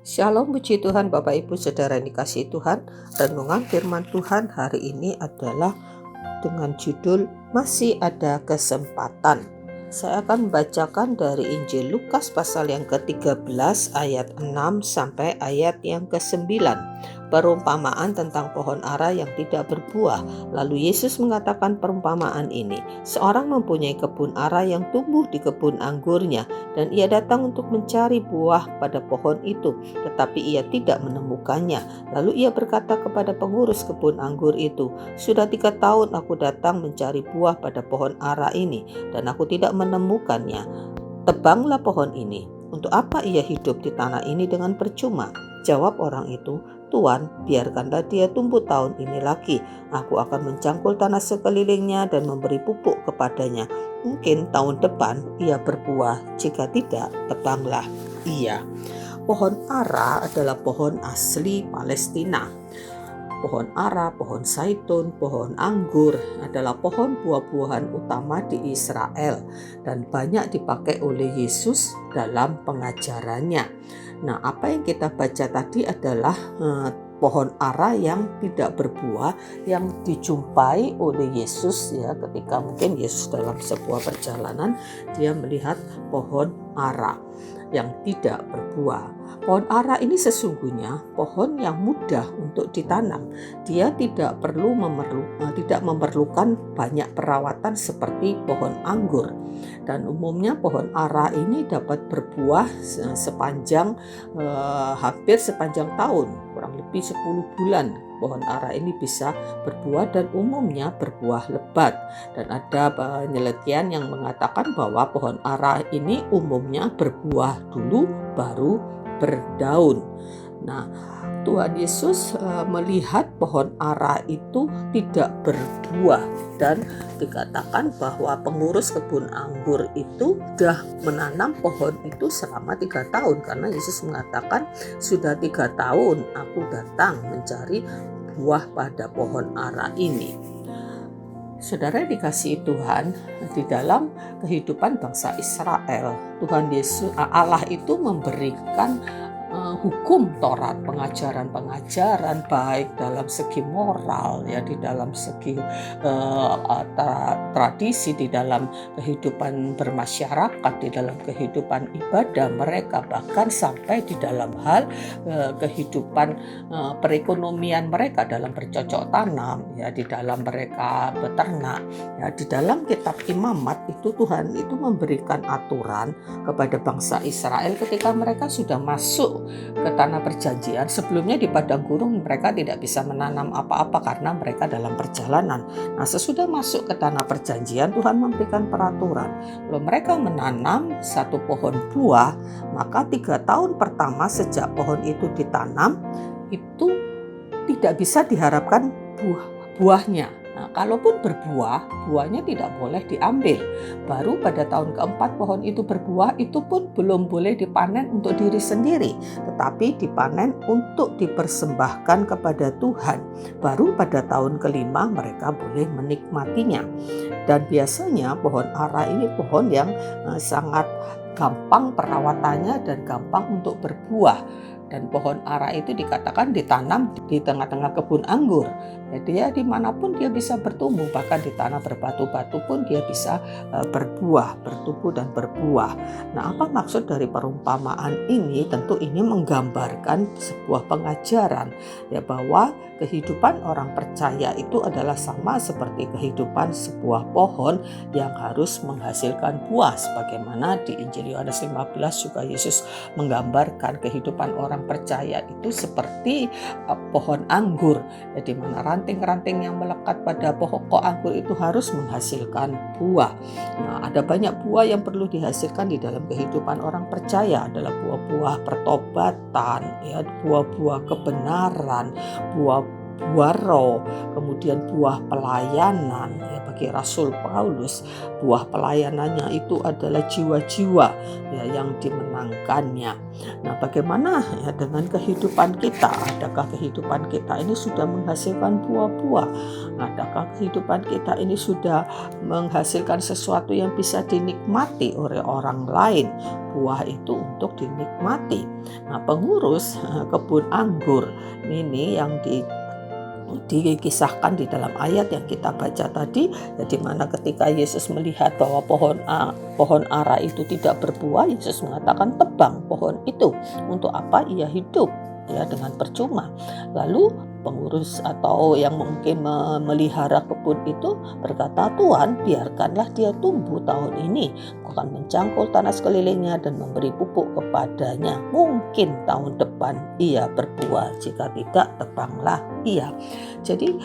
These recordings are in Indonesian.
Shalom, puji Tuhan Bapak Ibu Saudara yang dikasihi Tuhan. Renungan firman Tuhan hari ini adalah dengan judul Masih Ada Kesempatan. Saya akan membacakan dari Injil Lukas pasal yang ke-13 ayat 6 sampai ayat yang ke-9. Perumpamaan tentang pohon ara yang tidak berbuah. Lalu Yesus mengatakan perumpamaan ini. Seorang mempunyai kebun ara yang tumbuh di kebun anggurnya, dan ia datang untuk mencari buah pada pohon itu, tetapi ia tidak menemukannya. Lalu ia berkata kepada pengurus kebun anggur itu, "Sudah 3 tahun aku datang mencari buah pada pohon ara ini, dan aku tidak menemukannya. Tebanglah pohon ini. Untuk apa ia hidup di tanah ini dengan percuma?" Jawab orang itu, "Tuan, biarkanlah dia tumbuh tahun ini lagi. Aku akan mencangkul tanah sekelilingnya dan memberi pupuk kepadanya. Mungkin tahun depan ia berbuah, jika tidak, tebanglah ia." Pohon ara adalah pohon asli Palestina. Pohon ara, pohon zaitun, pohon anggur adalah pohon buah-buahan utama di Israel dan banyak dipakai oleh Yesus dalam pengajarannya. Nah, apa yang kita baca tadi adalah pohon ara yang tidak berbuah yang dijumpai oleh Yesus ya, ketika mungkin Yesus dalam sebuah perjalanan dia melihat pohon ara yang tidak berbuah. Pohon ara ini sesungguhnya pohon yang mudah untuk ditanam. Dia tidak memerlukan banyak perawatan seperti pohon anggur. Dan umumnya pohon ara ini dapat berbuah sepanjang hampir sepanjang tahun, kurang lebih 10 bulan. Pohon ara ini bisa berbuah dan umumnya berbuah lebat. Dan ada penelitian yang mengatakan bahwa pohon ara ini umumnya berbuah dulu baru berdaun. Nah, Tuhan Yesus melihat pohon ara itu tidak berbuah dan dikatakan bahwa pengurus kebun anggur itu sudah menanam pohon itu selama 3 tahun, karena Yesus mengatakan sudah 3 tahun aku datang mencari buah pada pohon ara ini. Saudara dikasihi Tuhan, di dalam kehidupan bangsa Israel, Tuhan Yesus Allah itu memberikan hukum Taurat, pengajaran baik dalam segi moral ya, di dalam segi tradisi, di dalam kehidupan bermasyarakat, di dalam kehidupan ibadah mereka, bahkan sampai di dalam hal kehidupan perekonomian mereka dalam bercocok tanam ya, di dalam mereka beternak ya. Di dalam kitab Imamat itu Tuhan itu memberikan aturan kepada bangsa Israel ketika mereka sudah masuk ke tanah perjanjian. Sebelumnya di padang gurun mereka tidak bisa menanam apa-apa karena mereka dalam perjalanan. Nah, sesudah masuk ke tanah perjanjian, Tuhan memberikan peraturan. Kalau mereka menanam satu pohon buah, maka 3 tahun pertama sejak pohon itu ditanam itu tidak bisa diharapkan buahnya. Nah, kalaupun berbuah, buahnya tidak boleh diambil. Baru pada tahun keempat pohon itu berbuah, itu pun belum boleh dipanen untuk diri sendiri, tetapi dipanen untuk dipersembahkan kepada Tuhan. Baru pada tahun kelima mereka boleh menikmatinya. Dan biasanya pohon ara ini pohon yang sangat gampang perawatannya dan gampang untuk berbuah. Dan pohon ara itu dikatakan ditanam di tengah-tengah kebun anggur. Jadi ya dimanapun dia bisa bertumbuh, bahkan di tanah berbatu-batu pun dia bisa berbuah, bertumbuh dan berbuah. Nah, apa maksud dari perumpamaan ini? Tentu ini menggambarkan sebuah pengajaran ya, bahwa kehidupan orang percaya itu adalah sama seperti kehidupan sebuah pohon yang harus menghasilkan buah. Sebagaimana di Injil Yohanes 15 juga Yesus menggambarkan kehidupan orang percaya itu seperti pohon anggur, di mana ranting-ranting yang melekat pada pokok anggur itu harus menghasilkan buah. Nah, ada banyak buah yang perlu dihasilkan di dalam kehidupan orang percaya, adalah buah-buah pertobatan, ya, buah-buah kebenaran, buah buah roh, kemudian buah pelayanan. Ya, bagi Rasul Paulus, buah pelayanannya itu adalah jiwa-jiwa ya yang dimenangkannya. Nah, bagaimana ya dengan kehidupan kita? Adakah kehidupan kita ini sudah menghasilkan buah-buah? Adakah kehidupan kita ini sudah menghasilkan sesuatu yang bisa dinikmati oleh orang lain? Buah itu untuk dinikmati. Nah, pengurus kebun anggur ini yang dikisahkan di dalam ayat yang kita baca tadi, ya, di mana ketika Yesus melihat bahwa pohon ara itu tidak berbuah, Yesus mengatakan tebang pohon itu. Untuk apa ia hidup? Ya, dengan percuma. Lalu pengurus atau yang mungkin memelihara kebun itu berkata, Tuhan, biarkanlah dia tumbuh tahun ini, akan mencangkul tanah sekelilingnya dan memberi pupuk kepadanya. Mungkin tahun depan ia berbuah, jika tidak, tebanglah ia. Jadi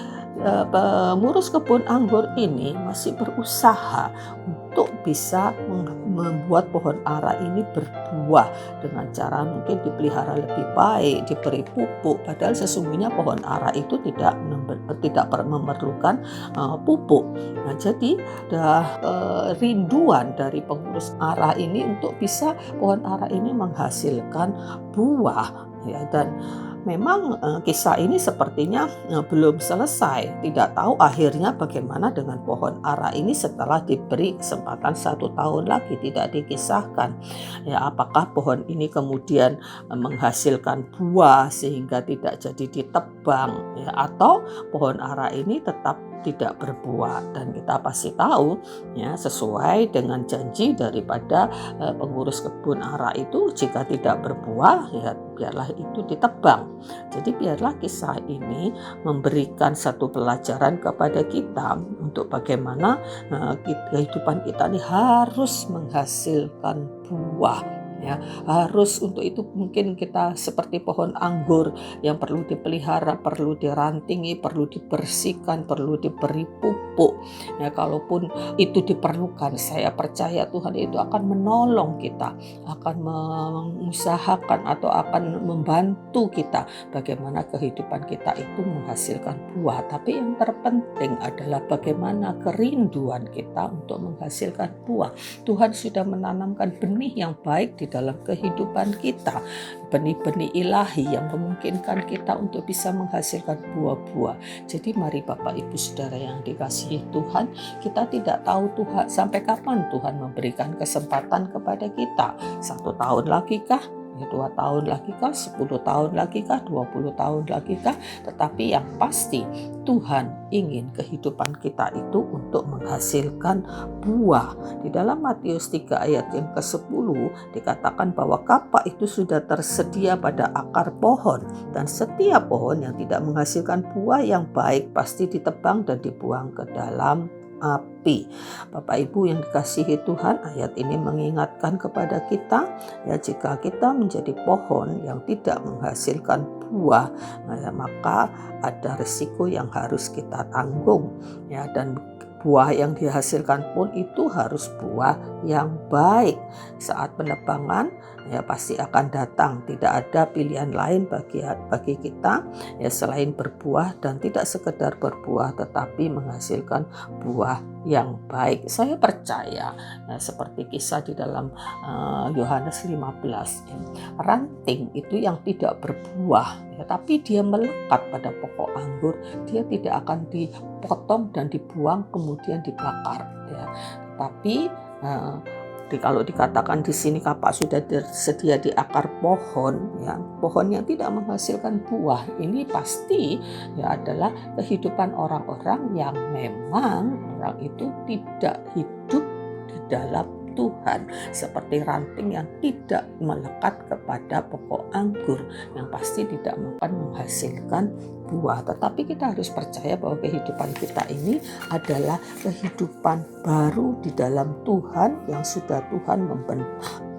pengurus kebun anggur ini masih berusaha untuk bisa membuat pohon ara ini berbuah dengan cara mungkin dipelihara lebih baik, diberi pupuk, padahal sesungguhnya pohon ara itu tidak memerlukan pupuk. Nah, jadi rinduan dari pengurus ara ini untuk bisa pohon ara ini menghasilkan buah ya. Dan memang kisah ini sepertinya belum selesai. Tidak tahu akhirnya bagaimana dengan pohon ara ini setelah diberi kesempatan 1 tahun lagi, tidak dikisahkan. Ya, apakah pohon ini kemudian menghasilkan buah sehingga tidak jadi ditebang, ya, atau pohon ara ini tetap tidak berbuah. Dan kita pasti tahu ya, sesuai dengan janji daripada pengurus kebun ara itu, jika tidak berbuah ya biarlah itu ditebang. Jadi biarlah kisah ini memberikan satu pelajaran kepada kita untuk bagaimana kehidupan kita ini harus menghasilkan buah. Ya, harus untuk itu mungkin kita seperti pohon anggur yang perlu dipelihara, perlu dirantingi, perlu dibersihkan, perlu diberi pupuk. Ya, kalaupun itu diperlukan, saya percaya Tuhan itu akan menolong kita, akan mengusahakan atau akan membantu kita bagaimana kehidupan kita itu menghasilkan buah. Tapi yang terpenting adalah bagaimana kerinduan kita untuk menghasilkan buah. Tuhan sudah menanamkan benih yang baik di dalam kehidupan kita, benih-benih ilahi yang memungkinkan kita untuk bisa menghasilkan buah-buah. Jadi mari Bapak Ibu Saudara yang dikasihi Tuhan, kita tidak tahu Tuhan sampai kapan Tuhan memberikan kesempatan kepada kita. 1 tahun lagi kah? 2 tahun lagi kah, 10 tahun lagi kah, 20 tahun lagi kah? Tetapi yang pasti Tuhan ingin kehidupan kita itu untuk menghasilkan buah. Di dalam Matius 3 ayat yang ke-10 dikatakan bahwa kapak itu sudah tersedia pada akar pohon, dan setiap pohon yang tidak menghasilkan buah yang baik pasti ditebang dan dibuang ke dalam api. Bapak Ibu yang dikasihi Tuhan, ayat ini mengingatkan kepada kita ya, jika kita menjadi pohon yang tidak menghasilkan buah, maka ada risiko yang harus kita tanggung ya. Dan buah yang dihasilkan pun itu harus buah yang baik. Saat penebangan ya pasti akan datang, tidak ada pilihan lain bagi kita ya selain berbuah, dan tidak sekedar berbuah tetapi menghasilkan buah yang baik. Saya percaya ya, seperti kisah di dalam Yohanes 15 ya, ranting itu yang tidak berbuah ya, tapi dia melekat pada pokok anggur, dia tidak akan dipotong dan dibuang kemudian dibakar ya. Tapi kalau dikatakan di sini kapak sudah tersedia di akar pohon ya, pohon yang tidak menghasilkan buah, ini pasti ya adalah kehidupan orang-orang yang memang orang itu tidak hidup di dalam Tuhan, seperti ranting yang tidak melekat kepada pokok anggur yang pasti tidak akan menghasilkan buah. Tetapi kita harus percaya bahwa kehidupan kita ini adalah kehidupan baru di dalam Tuhan yang sudah Tuhan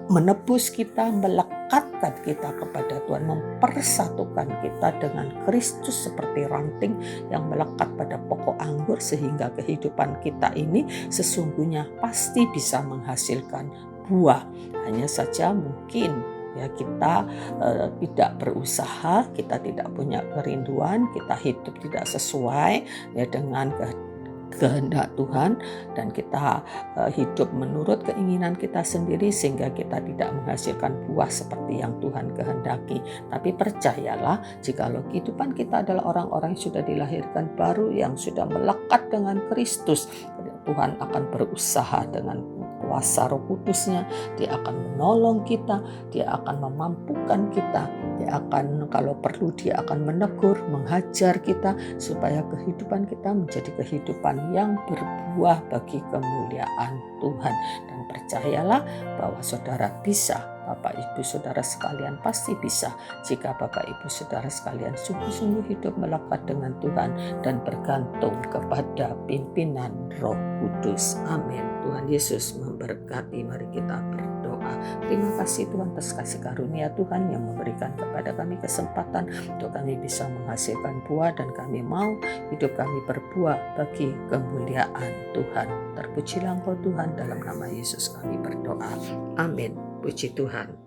menebus kita, melekatkan kita kepada Tuhan, mempersatukan kita dengan Kristus seperti ranting yang melekat pada pokok anggur, sehingga kehidupan kita ini sesungguhnya pasti bisa menghasilkan buah. Hanya saja mungkin Ya, kita tidak berusaha, kita tidak punya kerinduan, kita hidup tidak sesuai ya dengan kehendak Tuhan, dan kita hidup menurut keinginan kita sendiri sehingga kita tidak menghasilkan buah seperti yang Tuhan kehendaki. Tapi percayalah, jikalau kehidupan kita adalah orang-orang yang sudah dilahirkan baru, yang sudah melekat dengan Kristus, Tuhan akan berusaha dengan kuasa Roh Kudus-Nya. Dia akan menolong kita, dia akan memampukan kita, dia akan, kalau perlu, dia akan menegur, menghajar kita supaya kehidupan kita menjadi kehidupan yang berbuah bagi kemuliaan Tuhan. Dan percayalah bahwa saudara bisa, Bapak Ibu Saudara sekalian pasti bisa, jika Bapak Ibu Saudara sekalian sungguh-sungguh hidup melekat dengan Tuhan dan bergantung kepada pimpinan Roh Kudus. Amin. Tuhan Yesus memberkati. Mari kita berdoa. Terima kasih Tuhan atas kasih karunia Tuhan yang memberikan kepada kami kesempatan untuk kami bisa menghasilkan buah, dan kami mau hidup kami berbuah bagi kemuliaan Tuhan. Terpujilah Engkau Tuhan, dalam nama Yesus kami berdoa. Amin. Puji Tuhan.